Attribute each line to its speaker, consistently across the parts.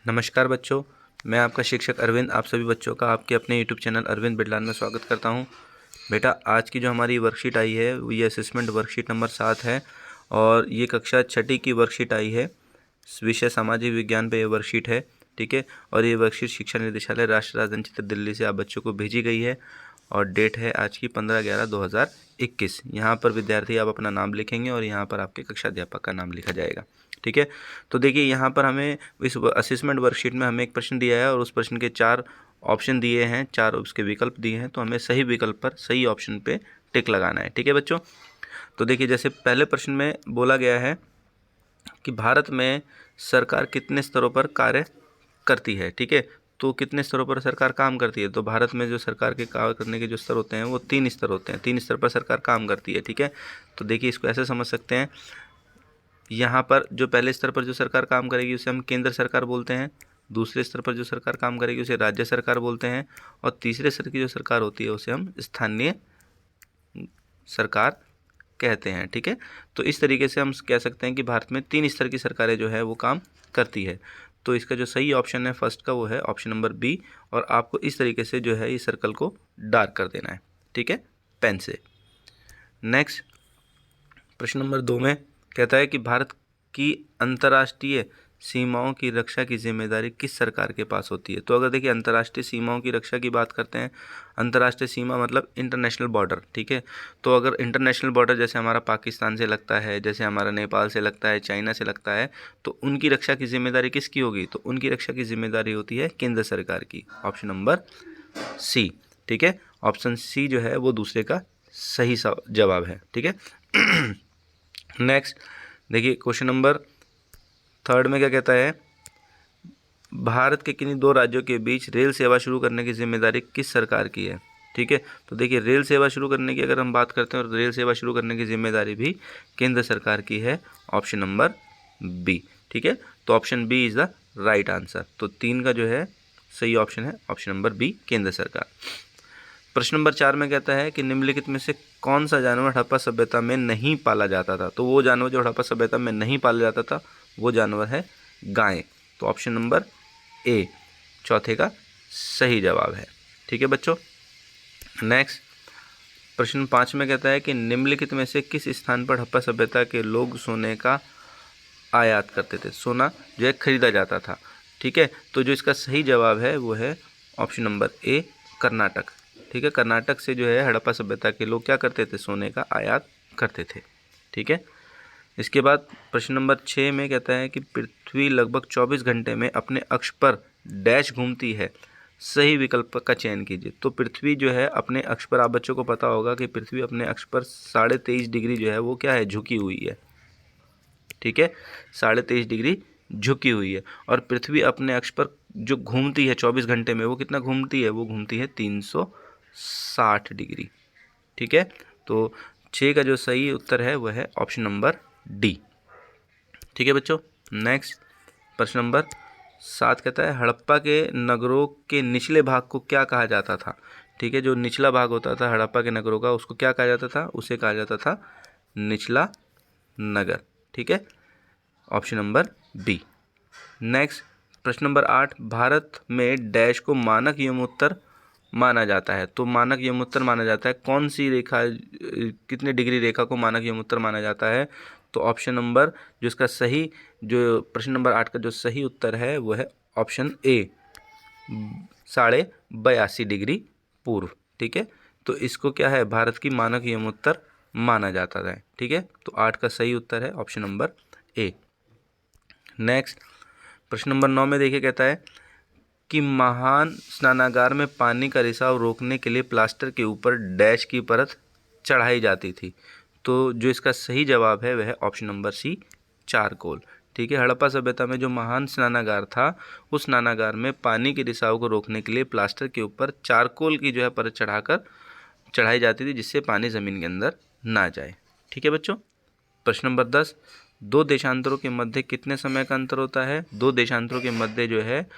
Speaker 1: नमस्कार बच्चों, मैं आपका शिक्षक अरविंद आप सभी बच्चों का आपके अपने यूट्यूब चैनल अरविंद बिडलान में स्वागत करता हूं। बेटा, आज की जो हमारी वर्कशीट आई है ये असेसमेंट वर्कशीट नंबर 7 है और ये कक्षा छठी की वर्कशीट आई है। विषय सामाजिक विज्ञान पे ये वर्कशीट है, ठीक है। और ये वर्कशीट शिक्षा निदेशालय राष्ट्रीय राजधानी क्षेत्र दिल्ली से आप बच्चों को भेजी गई है और डेट है आज की 15/11/2021। यहाँ पर विद्यार्थी आप अपना नाम लिखेंगे और यहाँ पर आपके कक्षा अध्यापक का नाम लिखा जाएगा, ठीक है। तो देखिए, यहाँ पर हमें इस असेसमेंट वर्कशीट में हमें एक प्रश्न दिया है और उस प्रश्न के 4 ऑप्शन दिए हैं, 4 उसके विकल्प दिए हैं। तो हमें सही विकल्प पर सही ऑप्शन पे टिक लगाना है, ठीक है बच्चों। तो देखिए, जैसे पहले प्रश्न में बोला गया है कि भारत में सरकार कितने स्तरों पर कार्य करती है, ठीक है। तो कितने स्तरों पर सरकार काम करती है, तो भारत में जो सरकार के कार्य करने के जो स्तर होते हैं वो 3 स्तर होते हैं। 3 स्तर पर सरकार काम करती है, ठीक है। तो देखिए, इसको ऐसे समझ सकते हैं, यहाँ पर जो पहले स्तर पर जो सरकार काम करेगी उसे हम केंद्र सरकार बोलते हैं, दूसरे स्तर पर जो सरकार काम करेगी उसे राज्य सरकार बोलते हैं और तीसरे स्तर की जो सरकार होती है उसे हम स्थानीय सरकार कहते हैं, ठीक है। तो इस तरीके से हम कह सकते हैं कि भारत में 3 स्तर की सरकारें जो है वो काम करती है। तो इसका जो सही ऑप्शन है फर्स्ट का वो है ऑप्शन नंबर बी। और आपको इस तरीके से जो है इस सर्कल को डार्क कर देना है, ठीक है, पेन से। नेक्स्ट प्रश्न नंबर 2 में कहता है कि भारत की अंतर्राष्ट्रीय सीमाओं की रक्षा की जिम्मेदारी किस सरकार के पास होती है। तो अगर देखिए, अंतर्राष्ट्रीय सीमाओं की रक्षा की बात करते हैं, अंतर्राष्ट्रीय सीमा मतलब इंटरनेशनल बॉर्डर, ठीक है। तो अगर इंटरनेशनल बॉर्डर जैसे हमारा पाकिस्तान से लगता है, जैसे हमारा नेपाल से लगता है, चाइना से लगता है, तो उनकी रक्षा की जिम्मेदारी किसकी होगी, तो उनकी रक्षा की जिम्मेदारी होती है केंद्र सरकार की। ऑप्शन नंबर सी, ठीक है। ऑप्शन सी जो है वो दूसरे का सही जवाब है, ठीक है। नेक्स्ट देखिए, क्वेश्चन नंबर 3 में क्या कहता है, भारत के किन्हीं 2 राज्यों के बीच रेल सेवा शुरू करने की जिम्मेदारी किस सरकार की है, ठीक है। तो देखिए, रेल सेवा शुरू करने की अगर हम बात करते हैं और रेल सेवा शुरू करने की जिम्मेदारी भी केंद्र सरकार की है। ऑप्शन नंबर बी, ठीक है। तो option B is the right answer. तो 3 का जो है सही ऑप्शन है ऑप्शन नंबर बी, केंद्र सरकार। प्रश्न नंबर 4 में कहता है कि निम्नलिखित में से कौन सा जानवर हड़प्पा सभ्यता में नहीं पाला जाता था। तो वो जानवर जो हड़प्पा सभ्यता में नहीं पाला जाता था वो जानवर है गाय। तो ऑप्शन नंबर ए चौथे का सही जवाब है, ठीक है बच्चों। नेक्स्ट प्रश्न 5 में कहता है कि निम्नलिखित में से किस स्थान पर हड़प्पा सभ्यता के लोग सोने का आयात करते थे, सोना जो है खरीदा जाता था, ठीक है। तो जो इसका सही जवाब है वो है ऑप्शन नंबर ए, कर्नाटक, ठीक है। कर्नाटक से जो है हड़प्पा सभ्यता के लोग क्या करते थे, सोने का आयात करते थे, ठीक है। इसके बाद प्रश्न नंबर 6 में कहता है कि पृथ्वी लगभग 24 घंटे में अपने अक्ष पर डैश घूमती है, सही विकल्प का चयन कीजिए। तो पृथ्वी जो है अपने अक्ष पर, आप बच्चों को पता होगा कि पृथ्वी अपने अक्ष पर 23.5 डिग्री जो है वो क्या है, झुकी हुई है, ठीक है। 23.5 डिग्री झुकी हुई है और पृथ्वी अपने अक्ष पर जो घूमती है 24 घंटे में वो कितना घूमती है, वो घूमती है 360 डिग्री, ठीक है। तो 6 का जो सही उत्तर है वह है ऑप्शन नंबर डी, ठीक है बच्चों। नेक्स्ट प्रश्न नंबर 7 कहता है हड़प्पा के नगरों के निचले भाग को क्या कहा जाता था, ठीक है। जो निचला भाग होता था हड़प्पा के नगरों का उसको क्या कहा जाता था, उसे कहा जाता था निचला नगर, ठीक है। Option number B. नेक्स्ट प्रश्न नंबर 8, भारत में डैश को मानक यमोत्तर माना जाता है। तो मानक यमोत्तर माना जाता है कौन सी रेखा, कितने डिग्री रेखा को मानक यमोत्तर माना जाता है। तो ऑप्शन नंबर जो इसका सही, जो प्रश्न नंबर 8 का जो सही उत्तर है वो है ऑप्शन ए, 82.5 डिग्री पूर्व, ठीक है। तो इसको क्या है, भारत की मानक यमोत्तर माना जाता है, ठीक है। तो 8 का सही उत्तर है ऑप्शन नंबर ए। नेक्स्ट प्रश्न नंबर 9 में देखिए, कहता है कि महान स्नानागार में पानी का रिसाव रोकने के लिए प्लास्टर के ऊपर डैश की परत चढ़ाई जाती थी। तो जो इसका सही जवाब है वह है ऑप्शन नंबर सी, चारकोल, ठीक है। हड़प्पा सभ्यता में जो महान स्नानागार था उस स्नानागार में पानी के रिसाव को रोकने के लिए प्लास्टर के ऊपर चारकोल की जो है परत चढ़ाई जाती थी जिससे पानी ज़मीन के अंदर ना जाए, ठीक है बच्चों। प्रश्न नंबर 10, 2 देशांतरों के मध्य कितने समय का अंतर होता है। 2 देशांतरों के मध्य जो है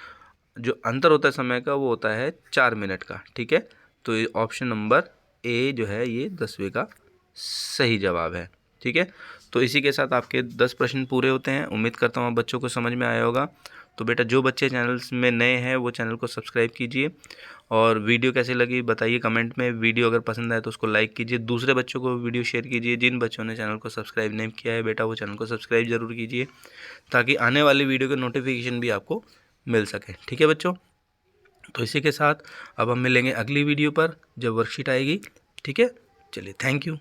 Speaker 1: जो अंतर होता है समय का वो होता है 4 मिनट का, ठीक है। तो ऑप्शन नंबर ए जो है ये 10वें का सही जवाब है, ठीक है। तो इसी के साथ आपके 10 प्रश्न पूरे होते हैं। उम्मीद करता हूँ आप बच्चों को समझ में आया होगा। तो बेटा जो बच्चे चैनल में नए हैं वो चैनल को सब्सक्राइब कीजिए, और वीडियो कैसी लगी बताइए कमेंट में। वीडियो अगर पसंद आए तो उसको लाइक कीजिए, दूसरे बच्चों को वीडियो शेयर कीजिए। जिन बच्चों ने चैनल को सब्सक्राइब नहीं किया है बेटा वो चैनल को सब्सक्राइब ज़रूर कीजिए, ताकि आने वाली वीडियो के नोटिफिकेशन भी आपको मिल सके। ठीक है बच्चों, तो इसी के साथ अब हम मिलेंगे अगली वीडियो पर जब वर्कशीट आएगी। ठीक है, चलिए, थैंक यू।